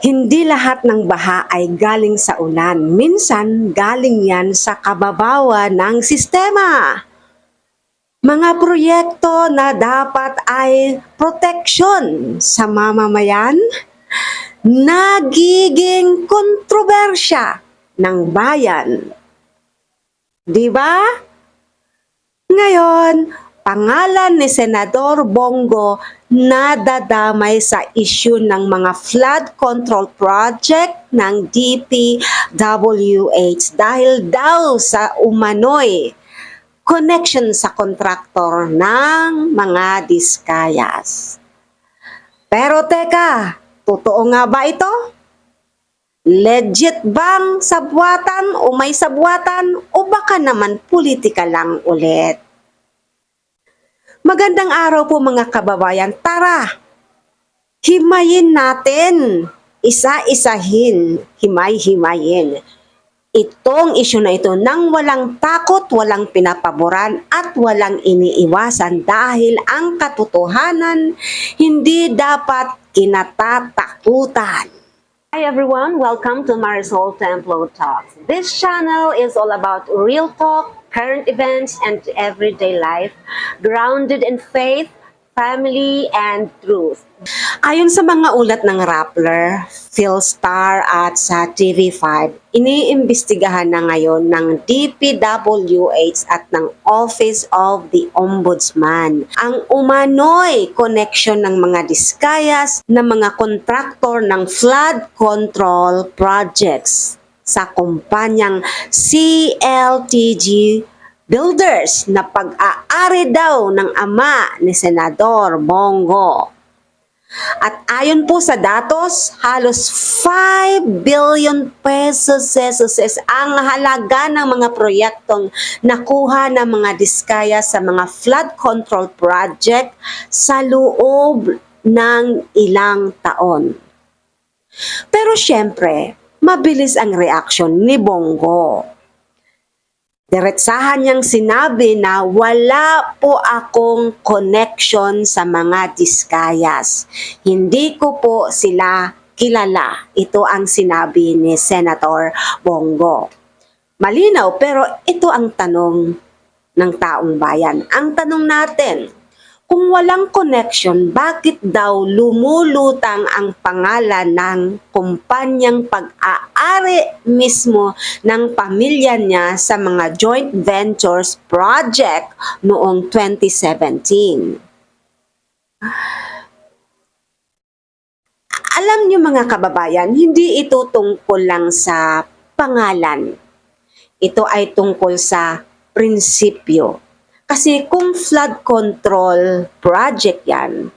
Hindi lahat ng baha ay galing sa ulan. Minsan, galing yan sa kababawan ng sistema. Mga proyekto na dapat ay protection sa mamamayan, nagiging kontrobersya ng bayan. Di ba? Ngayon, pangalan ni Senador Bongo nadadamay sa issue ng mga flood control project ng DPWH dahil daw sa umano'y connection sa kontraktor ng mga diskayas. Pero teka, totoo nga ba ito? Legit bang sabwatan o may sabwatan o baka naman politika lang ulit? Magandang araw po mga kababayan. Tara, himayin natin. Isa-isahin, himay-himayin. Itong issue na ito nang walang takot, walang pinapaboran at walang iniiwasan dahil ang katotohanan hindi dapat kinatatakutan. Hi everyone, welcome to Marisol Templo Talks. This channel is all about real talk, current events, and everyday life, grounded in faith, family, and truth. Ayon sa mga ulat ng Rappler, Philstar at sa TV5, iniimbestigahan na ngayon ng DPWH at ng Office of the Ombudsman ang umano'y connection ng mga diskayas na mga kontraktor ng flood control projects sa kumpanyang CLTG Builders na pag-aari daw ng ama ni Senador Bongo. At ayon po sa datos, halos 5 billion pesos ang halaga ng mga proyektong nakuha ng mga diskaya sa mga flood control project sa loob ng ilang taon. Pero syempre, mabilis ang reaksyon ni Bongo. Diretsahan niyang sinabi na wala po akong connection sa mga diskayas. Hindi ko po sila kilala. Ito ang sinabi ni Senator Bongo. Malinaw, pero ito ang tanong ng taong bayan. Ang tanong natin, kung walang connection, bakit daw lumulutang ang pangalan ng kumpanyang pag-aari mismo ng pamilya niya sa mga joint ventures project noong 2017? Alam niyo mga kababayan, hindi ito tungkol lang sa pangalan. Ito ay tungkol sa prinsipyo. Kasi kung flood control project yan,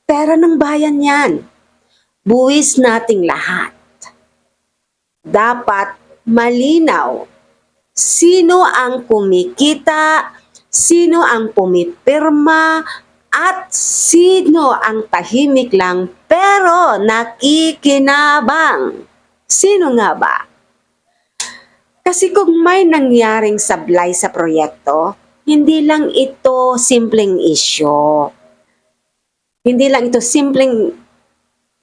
pera ng bayan yan. Buwis nating lahat. Dapat malinaw sino ang kumikita, sino ang pumipirma, at sino ang tahimik lang pero nakikinabang. Sino nga ba? Kasi kung may nangyaring sablay sa proyekto, hindi lang ito simpleng issue. Hindi lang ito simpleng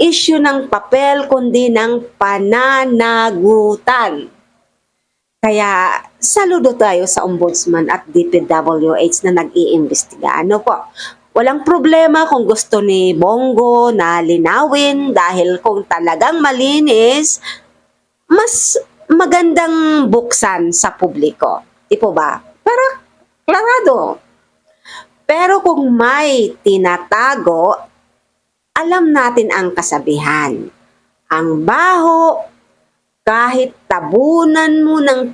issue ng papel, kundi ng pananagutan. Kaya saludo tayo sa Ombudsman at DPWH na nag-iimbestiga. Ano po? Walang problema kung gusto ni Bongo na linawin dahil kung talagang malinis, mas magandang buksan sa publiko. Di po ba? Para klarado. Pero kung may tinatago, alam natin ang kasabihan. Ang baho, kahit tabunan mo ng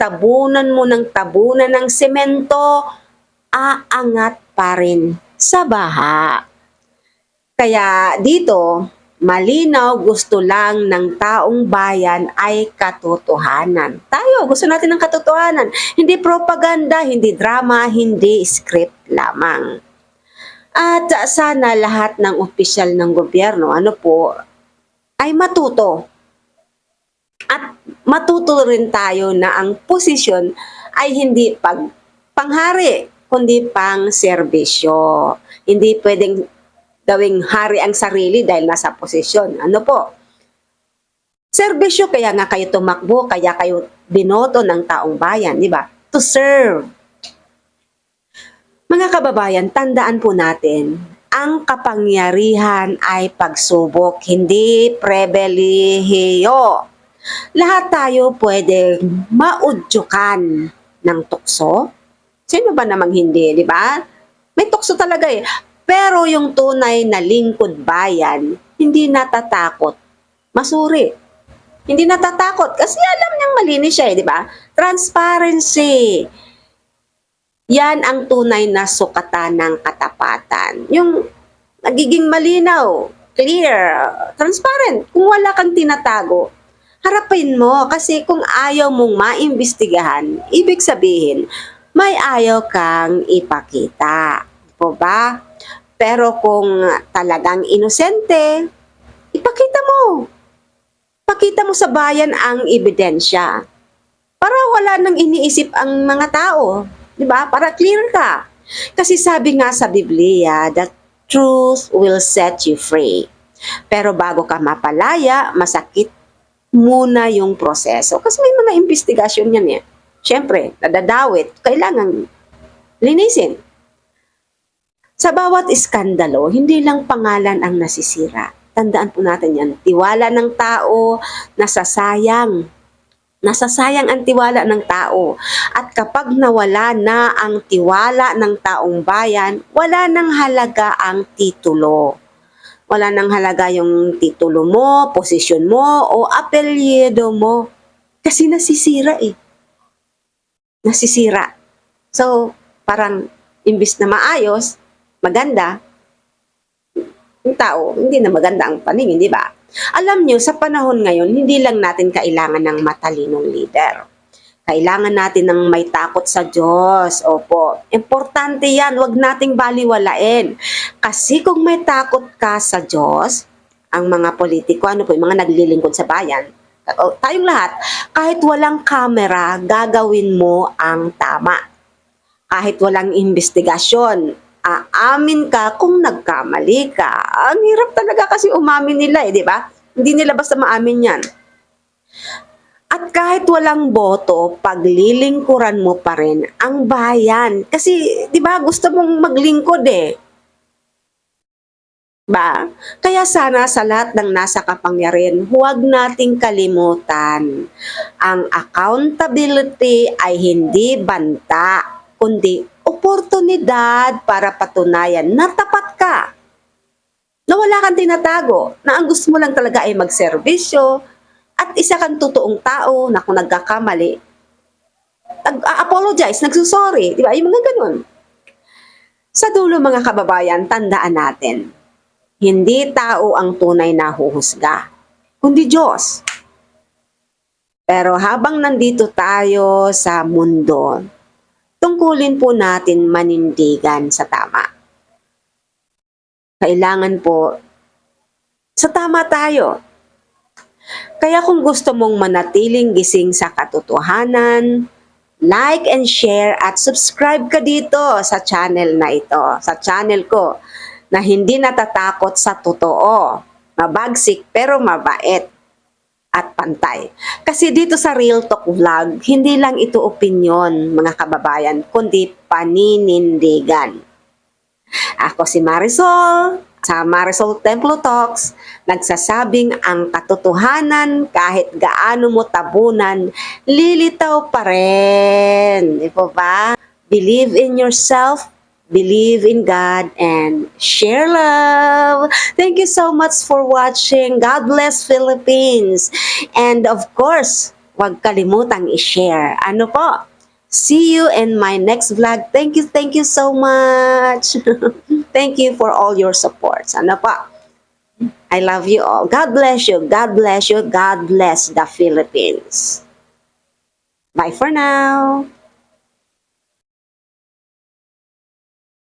semento, aangat pa rin sa baha. Kaya dito, malinaw, gusto lang ng taong bayan ay katotohanan. Tayo, gusto natin ng katotohanan. Hindi propaganda, hindi drama, hindi script lamang. At sana lahat ng opisyal ng gobyerno, ay matuto. At matuto rin tayo na ang posisyon ay hindi panghari, kundi pang serbisyo. Hindi pwedeng gawing hari ang sarili dahil nasa posisyon. Serbisyo, kaya nga kayo tumakbo, kaya kayo binoto ng taong bayan, di ba? To serve. Mga kababayan, tandaan po natin, ang kapangyarihan ay pagsubok, hindi pribilehiyo. Lahat tayo pwede maudyukan ng tukso. Sino ba namang hindi, di ba? May tukso talaga eh. Pero yung tunay na lingkod bayan, hindi natatakot masuri. Hindi natatakot kasi alam niyang malinis siya, di ba? Transparency. Yan ang tunay na sukatan ng katapatan. Yung nagiging malinaw, clear, transparent. Kung wala kang tinatago, harapin mo kasi kung ayaw mong maimbestigahan, ibig sabihin, may ayaw kang ipakita. O ba? Pero kung talagang inosente, ipakita mo. Pakita mo sa bayan ang ebidensya. Para wala nang iniisip ang mga tao. Di ba? Para clear ka. Kasi sabi nga sa Biblia, that truth will set you free. Pero bago ka mapalaya, masakit muna yung proseso. Kasi may mga investigasyon yan eh. Siyempre, nadadawit. Kailangan linisin. Sa bawat iskandalo, hindi lang pangalan ang nasisira. Tandaan po natin yan. Tiwala ng tao, nasasayang. Nasasayang ang tiwala ng tao. At kapag nawala na ang tiwala ng taong bayan, wala nang halaga ang titulo. Wala nang halaga yung titulo mo, posisyon mo, o apelyido mo. Kasi nasisira eh. Nasisira. So, parang imbis na maayos, maganda, yung tao, hindi na maganda ang paningin, di ba? Alam nyo, sa panahon ngayon, hindi lang natin kailangan ng matalinong leader. Kailangan natin ng may takot sa Diyos. Opo, importante yan, wag nating baliwalain. Kasi kung may takot ka sa Diyos, ang mga politiko, ano po, yung mga naglilingkod sa bayan, tayong lahat, kahit walang kamera, gagawin mo ang tama. Kahit walang investigasyon, aamin ka kung nagkamali ka. Ang hirap talaga kasi umamin nila eh, di ba? Hindi nila basta maamin yan. At kahit walang boto, paglilingkuran mo pa rin ang bayan. Kasi, di ba, gusto mong maglingkod eh. Ba? Kaya sana sa lahat ng nasa kapangyarihan, huwag nating kalimutan. Ang accountability ay hindi banta, kundi oportunidad para patunayan na tapat ka. Na wala kang tinatago, na ang gusto mo lang talaga ay magserbisyo at isa kang totoong tao na kung nagkakamali, nag-apologize, nagsusorry, di ba? Yung mga ganun. Sa dulo mga kababayan, tandaan natin, hindi tao ang tunay na huhusga, kundi Diyos. Pero habang nandito tayo sa mundo, tungkulin po natin manindigan sa tama. Kailangan po, sa tama tayo. Kaya kung gusto mong manatiling gising sa katotohanan, like and share at subscribe ka dito sa channel na ito, sa channel ko, na hindi natatakot sa totoo, mabagsik pero mabait at pantay. Kasi dito sa Real Talk Vlog, hindi lang ito opinyon, mga kababayan, kundi paninindigan. Ako si Marisol, sa Marisol Templo Talks, nagsasabing ang katotohanan kahit gaano mo tabunan, lilitaw pa rin. Di po ba? Believe in yourself, believe in God, and share love. Thank you so much for watching. God bless Philippines. And of course, huwag kalimutang i-share. Ano po? See you in my next vlog. Thank you so much. Thank you for all your support. Ano po? I love you all. God bless you. God bless you. God bless the Philippines. Bye for now.